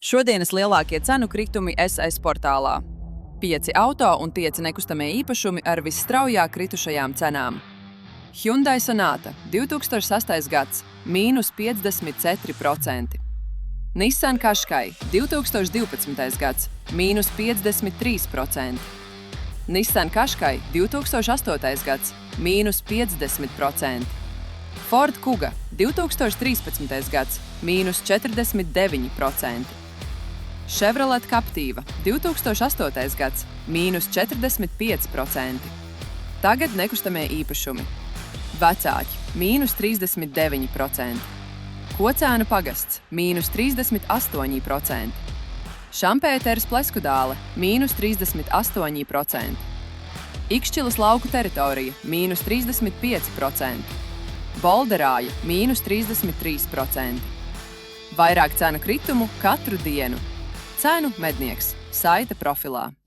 Šodienas lielākie cenu kritumi SAIS portālā. 5 auto un 5 nekustamie īpašumi ar visstraujāk kritušajām cenām. Hyundai Sonata 2008. gads – mīnus 54%. Nissan Qashqai 2012. gads – mīnus 53%. Nissan Qashqai 2008. gads – mīnus 50%. Ford Kuga 2013. gads – mīnus 49%. Chevrolet Captiva 2008. gads – mīnus 45%. Tagad nekustamie īpašumi. Vecāki – mīnus 39%. Kocēnu pagasts – mīnus 38%. Šampēteres Pleskudāle – mīnus 38%. Ikšķilas lauku teritorija – mīnus 35%. Bolderāja – mīnus 33%. Vairāk cenu kritumu katru dienu. Cenu mednieks – saita profilā.